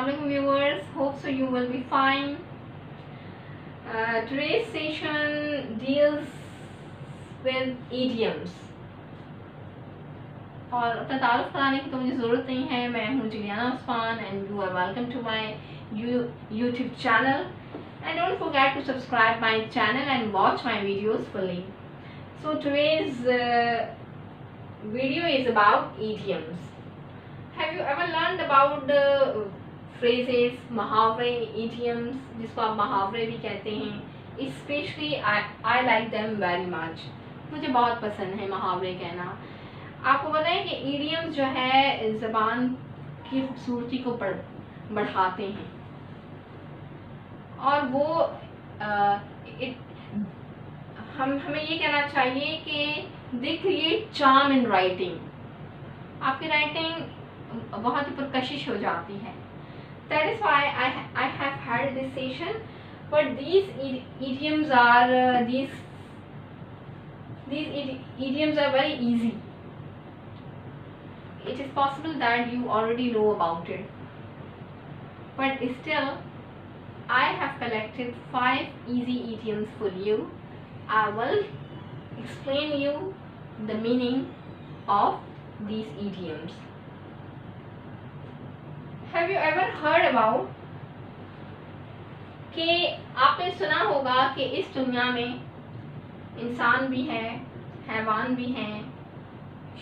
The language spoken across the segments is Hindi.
Assalamualaikum viewers, hope so you will be fine. Today's session deals with idioms. और अपना तारुफ कराने की तो मुझे ज़रूरत नहीं है. मैं हूँ Juliana Usman and you are welcome to my YouTube channel. And don't forget to subscribe my channel and watch my videos fully. So today's video is about idioms. Have you ever learned about the phrases, मुहावरे, idioms, जिसको आप मुहावरे भी कहते हैं? Especially I like them very much. मुझे बहुत पसंद है मुहावरे कहना. आपको पता है कि idioms जो है ज़बान की खूबसूरती को बढ़ाते हैं और वो हमें ये कहना चाहिए कि they create charm in writing. आपकी राइटिंग बहुत ही पुरकशिश हो जाती है. That is why I have had this session. But these idioms are these idioms are very easy. It is possible that you already know about it. But still, I have collected 5 easy idioms for you. I will explain you the meaning of these idioms. Have you ever heard about कि आपने सुना होगा कि इस दुनिया में इंसान भी हैं, हैवान भी हैं,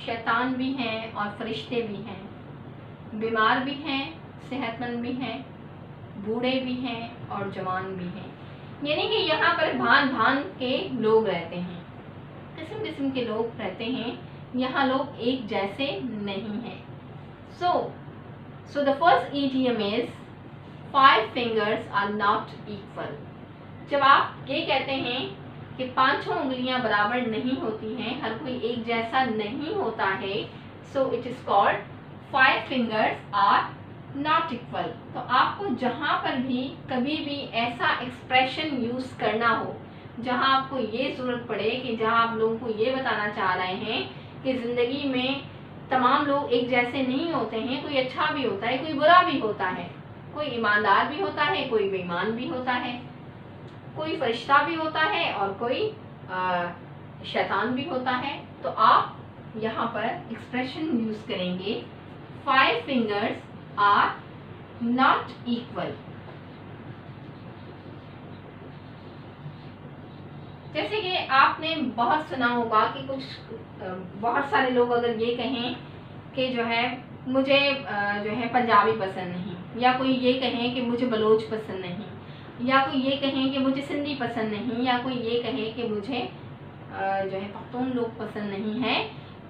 शैतान भी हैं और फरिश्ते भी हैं, बीमार भी हैं, सेहतमंद भी हैं, बूढ़े भी हैं और जवान भी हैं. यानी कि यहाँ पर भांत के लोग रहते हैं, किस्म किस्म के लोग रहते हैं. यहाँ लोग एक जैसे नहीं हैं. So the first idiom is 5 fingers are not equal. जब आप ये कहते हैं कि 5 उंगलियां बराबर नहीं होती हैं, हर कोई एक जैसा नहीं होता है, so it is called 5 fingers are not equal. तो आपको जहाँ पर भी कभी भी ऐसा एक्सप्रेशन यूज करना हो जहाँ आपको ये जरूरत पड़े कि जहाँ आप लोगों को ये बताना चाह रहे हैं कि जिंदगी में तमाम लोग एक जैसे नहीं होते हैं, कोई अच्छा भी होता है, कोई बुरा भी होता है, कोई ईमानदार भी होता है, कोई बेईमान भी होता है, कोई फरिश्ता भी होता है और कोई शैतान भी होता है. तो आप यहाँ पर एक्सप्रेशन यूज करेंगे 5 fingers are not equal. जैसे कि आपने बहुत सुना होगा कि बहुत सारे लोग अगर ये कहें कि जो है मुझे जो है पंजाबी पसंद नहीं, या कोई ये कहें कि मुझे बलोच पसंद नहीं, या कोई ये कहें कि मुझे सिंधी पसंद नहीं, या कोई ये कहे कि मुझे जो है पख्तून लोग पसंद नहीं है,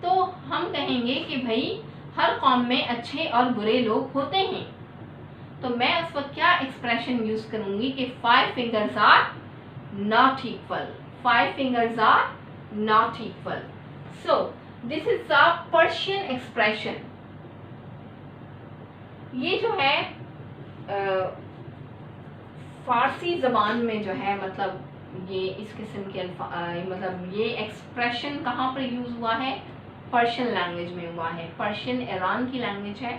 तो हम कहेंगे कि भाई हर कौम में अच्छे और बुरे लोग होते हैं. तो मैं उस वक्त क्या एक्सप्रेशन यूज करूंगी कि 5 fingers are not equal. 5 fingers are not equal. So this is a Persian expression. ये जो है फारसी ज़बान में जो है मतलब ये इस किस्म के मतलब ये एक्सप्रेशन कहाँ पर यूज़ हुआ है? पर्शियन लैंग्वेज में हुआ है. पर्शियन ईरान की लैंग्वेज है,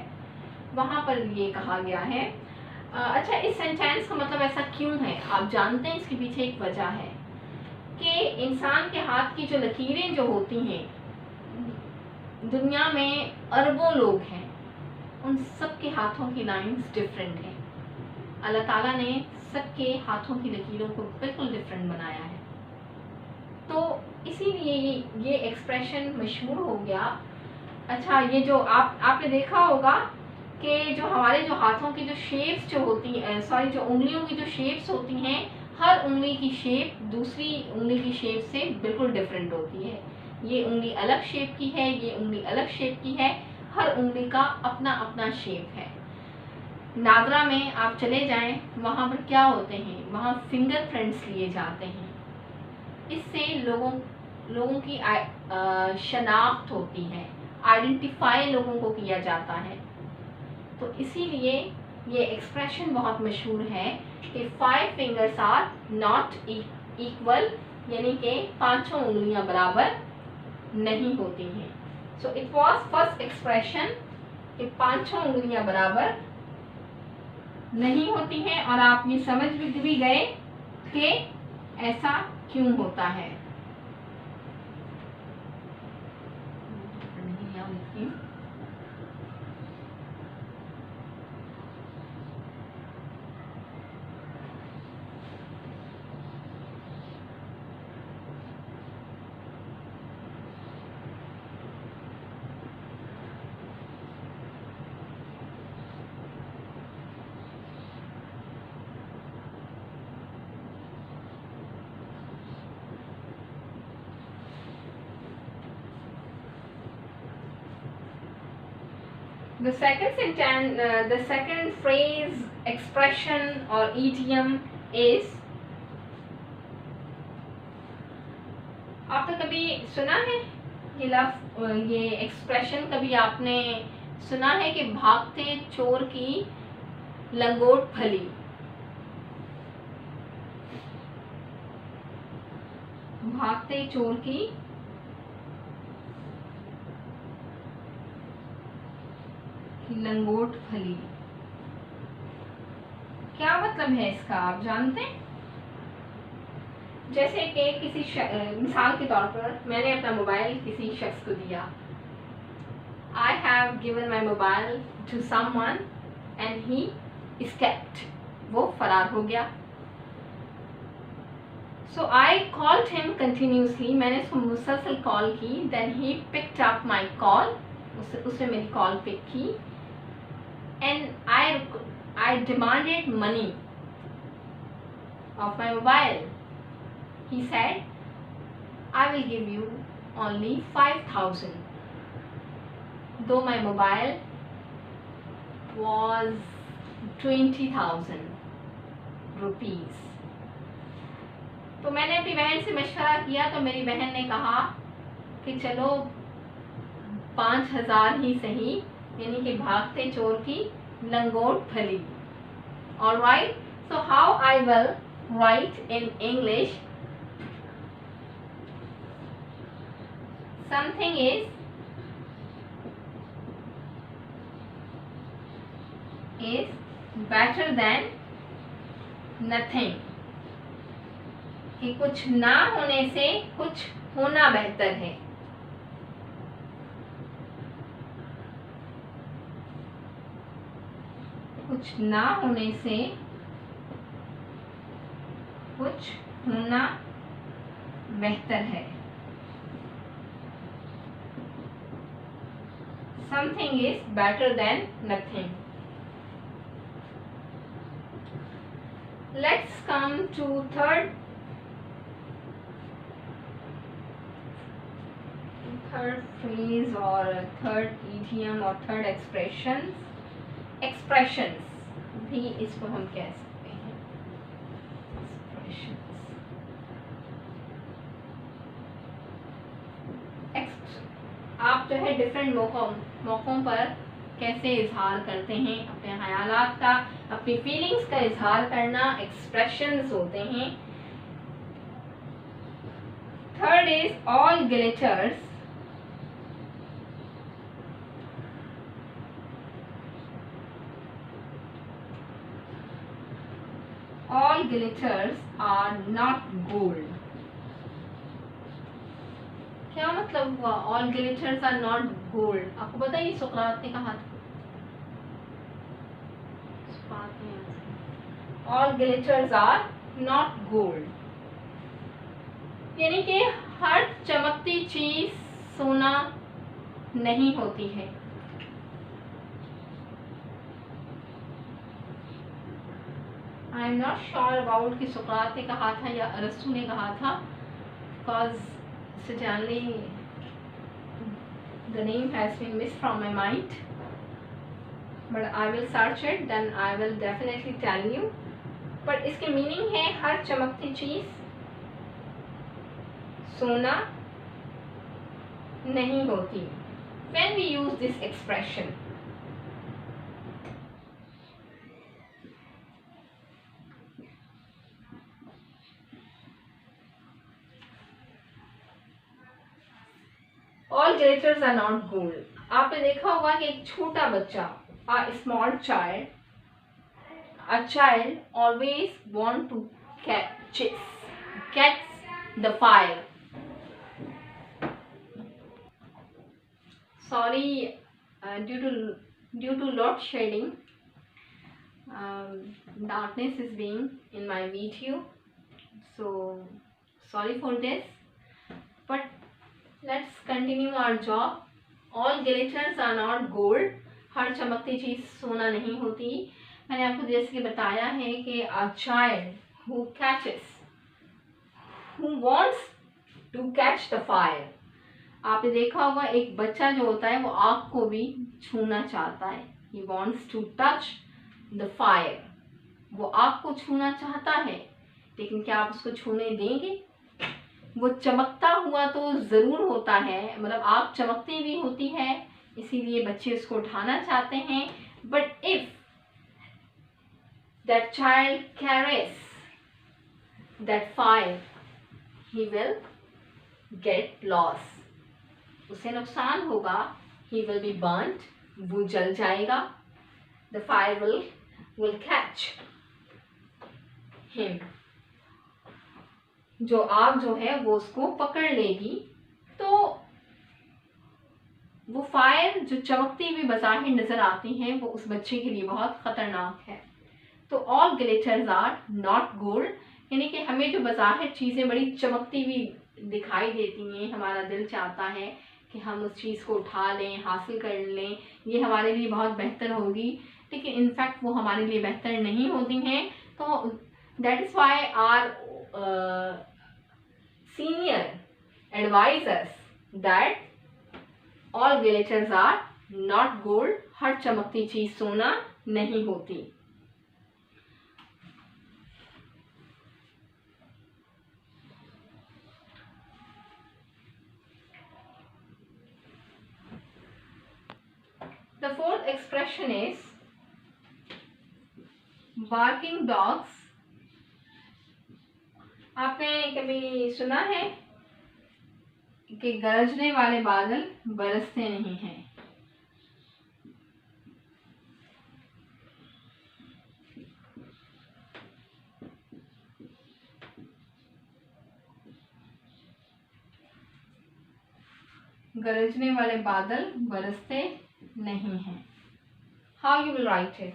वहाँ पर ये कहा गया है. अच्छा, इस सेंटेंस का मतलब ऐसा क्यों है? आप जानते हैं इसके पीछे एक वजह है कि इंसान के हाथ की जो लकीरें जो होती हैं, दुनिया में अरबों लोग हैं, उन सब के हाथों की लाइंस डिफरेंट हैं. अल्लाह ताला ने सबके हाथों की लकीरों को बिल्कुल डिफरेंट बनाया है. तो इसीलिए ये एक्सप्रेशन मशहूर हो गया. अच्छा, ये जो आपने देखा होगा कि जो हमारे जो हाथों की जो शेप्स जो होती हैं, जो उंगलियों की जो शेप्स होती हैं, हर उंगली की शेप दूसरी उंगली की शेप से बिल्कुल डिफरेंट होती है. ये उंगली अलग शेप की है, ये उंगली अलग शेप की है, हर उंगली का अपना अपना शेप है. नागरा में आप चले जाएं, वहाँ पर क्या होते हैं? वहाँ फिंगरप्रिंट्स लिए जाते हैं. इससे लोगों की शनाख्त होती है, आइडेंटिफाई लोगों को किया जाता है. तो इसीलिए ये एक्सप्रेशन बहुत मशहूर है कि 5 fingers are not equal, यानी कि 5 उंगलियां बराबर नहीं होती हैं. So it was first expression कि 5 उंगलियां बराबर नहीं होती हैं और आप ये समझ भी गए कि ऐसा क्यों होता है। The second sentence, the second phrase, expression or idiom is, आपने कभी सुना है ये एक्सप्रेशन कभी आपने सुना है कि भागते चोर की लंगोट फली। भागते चोर की लंगोट फली, क्या मतलब है इसका, आप जानते हैं? जैसे कि किसी मिसाल के तौर पर मैंने अपना मोबाइल किसी शख्स को दिया। I have given my mobile to someone and he escaped, वो फरार हो गया। So I called him continuously, मैंने उसको मुसलसल कॉल की। Then he picked up my call, उसने मेरी कॉल पिक की। And I demanded money of my mobile. He said, I will give you only 5,000, though my mobile was 20,000 rupees. तो मैंने अपनी बहन से मशवरा किया तो मेरी बहन ने कहा कि चलो 5,000 ही सही, यानी कि भागते चोर की लंगोट फली। Alright, so how I will write in English, something is better than nothing, कि कुछ ना होने से कुछ होना बेहतर है। कुछ ना होने से कुछ होना बेहतर है। Something is better than nothing. Let's come to third phrase or third idiom or third expressions भी इसको हम कह सकते हैं। आप जो है डिफरेंट मौकों पर कैसे इजहार करते हैं अपने ख्यालात का, अपनी फीलिंग्स का इजहार करना एक्सप्रेशंस होते हैं। Third is all glitters, all glitters are not gold. क्या मतलब हुआ all glitters are not gold? आपको पता है ये सुकरात ने कहा था। all glitters are not gold, यानी कि हर चमकती चीज सोना नहीं होती है। I am not sure about कि सुकरात ने कहा था या अरस्तु ने कहा था, because suddenly the name has been missed from my mind, but I will search it, then I will definitely tell you. But इसके मीनिंग है हर चमकती चीज सोना नहीं होती। When we use this expression, all glitters are not gold। आपने देखा होगा कि एक छोटा बच्चा, a small child, A child always want to catch the fire. Sorry, due to load shedding, darkness is being in my video, so sorry for this, but let's continue our job. All glitters are not gold. हर चमकती चीज सोना नहीं होती. मैंने आपको जैसे कि बताया है कि a child who wants to catch the fire. आपने देखा होगा एक बच्चा जो होता है वो आग को भी छूना चाहता है. He wants to touch the fire. वो आग को छूना चाहता है, लेकिन क्या आप उसको छूने देंगे? वो चमकता हुआ तो ज़रूर होता है, मतलब आग चमकती भी होती है, इसीलिए बच्चे उसको उठाना चाहते हैं. But if that child caress that fire, he will get loss. उसे नुकसान होगा. ही विल बी बर्न्ड, वो जल जाएगा. The fire will catch him, जो आग जो है वो उसको पकड़ लेगी. तो वो फायर जो चमकती हुई बज़ाहिर नजर आती है वो उस बच्चे के लिए बहुत खतरनाक है. तो all glitters are not gold, यानी कि हमें जो बज़ाहिर चीज़ें बड़ी चमकती हुई दिखाई देती हैं, हमारा दिल चाहता है कि हम उस चीज़ को उठा लें, हासिल कर लें, ये हमारे लिए बहुत बेहतर होगी, लेकिन इनफैक्ट वो हमारे लिए बेहतर नहीं होती हैं. तो that is why are senior advise us that all glitters are not gold. हर चमकती चीज सोना नहीं होती. The fourth expression is barking dogs. आपने कभी सुना है कि गरजने वाले बादल बरसते नहीं हैं? गरजने वाले बादल बरसते नहीं हैं. How you will write it?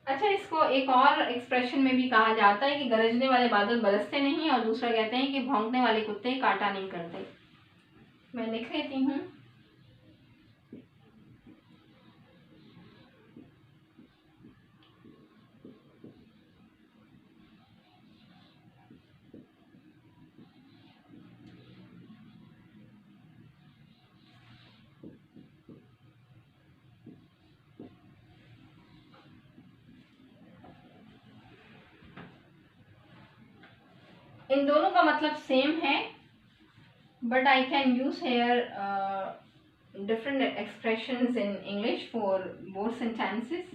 अच्छा, इसको एक और एक्सप्रेशन में भी कहा जाता है कि गरजने वाले बादल बरसते नहीं, और दूसरा कहते हैं कि भौंकने वाले कुत्ते काटा नहीं करते. मैं लिख लेती हूँ. इन दोनों का मतलब सेम है, but I can use hair different expressions in English for both sentences.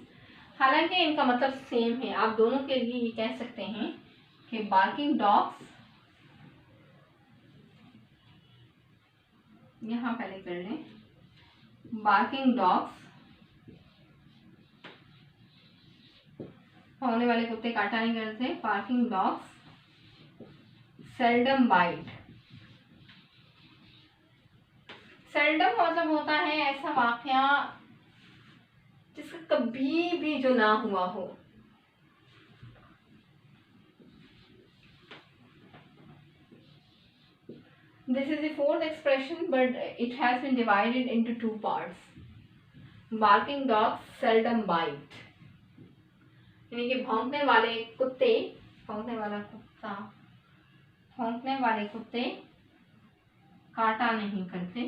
हालांकि इनका मतलब सेम है. आप दोनों के लिए ये कह सकते हैं कि बार्किंग डॉग्स, यहाँ पहले कर लें, बार्किंग डॉग्स, भौंकने वाले कुत्ते काटा नहीं करते. Barking dogs seldom bite. Seldom मतलब होता है ऐसा वाकया जिसका कभी भी जो ना हुआ हो. This is the fourth expression, but it has been divided into two parts. Barking dogs seldom bite. यानी कि भौंकने वाले कुत्ते, भौंकने वाले कुत्ते काटा नहीं करते.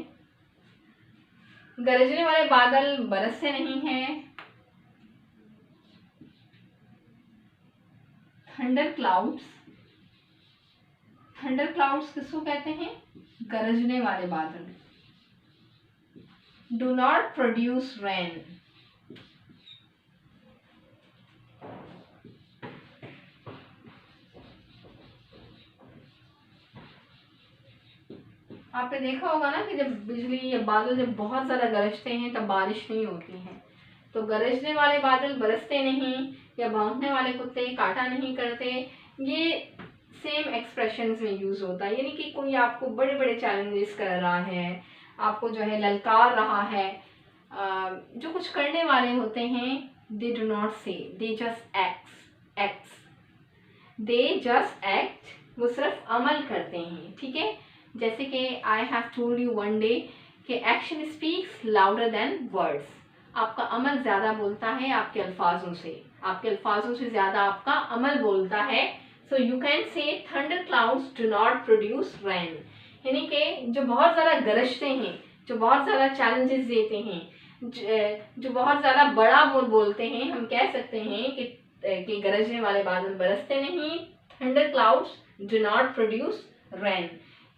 गरजने वाले बादल बरसते नहीं हैं. थंडर क्लाउड्स किसको कहते हैं? गरजने वाले बादल. Do not produce rain. आपने देखा होगा ना कि जब बिजली या बादल जब बहुत ज़्यादा गरजते हैं तब बारिश नहीं होती है. तो गरजने वाले बादल बरसते नहीं, या भौंकने वाले कुत्ते काटा नहीं करते, ये सेम एक्सप्रेशंस में यूज़ होता है। यानी कि कोई आपको बड़े बड़े चैलेंजेस कर रहा है, आपको जो है ललकार रहा है, जो कुछ करने वाले होते हैं, दे do not say, they just acts, they just act, वो सिर्फ अमल करते हैं, ठीक है। जैसे कि I have told you one day कि action speaks louder than words. आपका अमल ज़्यादा बोलता है आपके अल्फाजों से, आपके अल्फाजों से ज़्यादा आपका अमल बोलता है। So you can say thunder clouds do not produce rain, यानी कि जो बहुत ज़्यादा गरजते हैं, जो बहुत ज़्यादा चैलेंजेस देते हैं, जो बहुत ज़्यादा बड़ा बोलते हैं, हम कह सकते हैं कि गरजने वाले बादल बरसते नहीं, thunder clouds do not produce rain.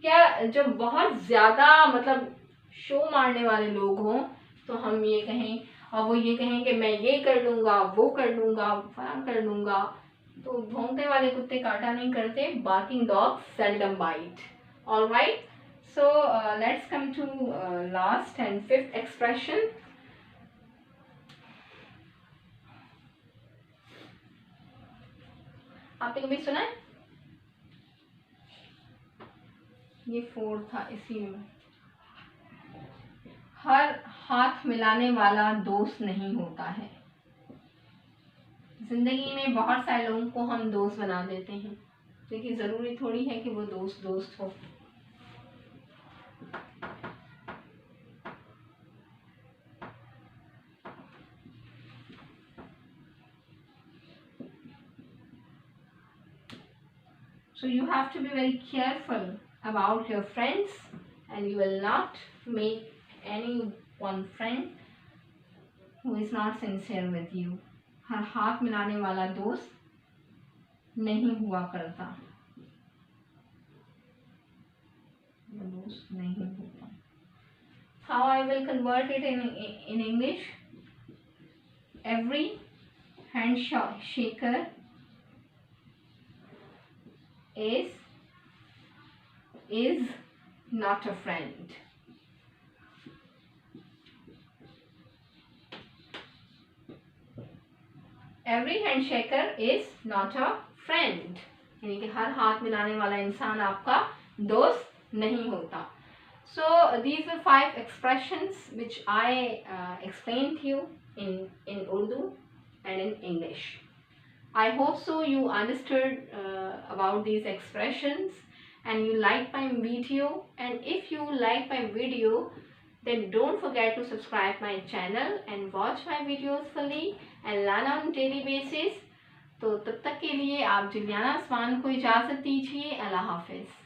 या जो बहुत ज़्यादा मतलब शो मारने वाले लोग हों, तो हम ये कहें और वो ये कहें कि मैं ये कर लूँगा, वो कर लूँगा, फलां कर लूँगा, तो भौंकने वाले कुत्ते काटा नहीं करते, barking dogs seldom bite. Alright, so let's come to last and fifth expression. आपने कभी सुना है? ये 4 था, इसी में हर हाथ मिलाने वाला दोस्त नहीं होता है। जिंदगी में बहुत सारे लोगों को हम दोस्त बना देते हैं, लेकिन ज़रूरी थोड़ी है कि वो दोस्त हो। So you have to be very careful about your friends, and you will not make any one friend who is not sincere with you. हर हाथ मिलाने वाला दोस्त नहीं हुआ करता, दोस्त नहीं होता। How I will convert it in English? Every handshaker is not a friend. Every handshaker is not a friend, यानी कि हर हाथ मिलाने वाला इंसान आपका दोस्त नहीं होता। So these are 5 expressions which I explained to you in Urdu and in English. I hope so you understood about these expressions and you like my video. And if you like my video, then don't forget to subscribe my channel and watch my videos fully and learn on daily basis. तो तब तक के लिए आप जुलियाना उस्मान को इजाज़त दीजिए। अल्लाह हाफिज़।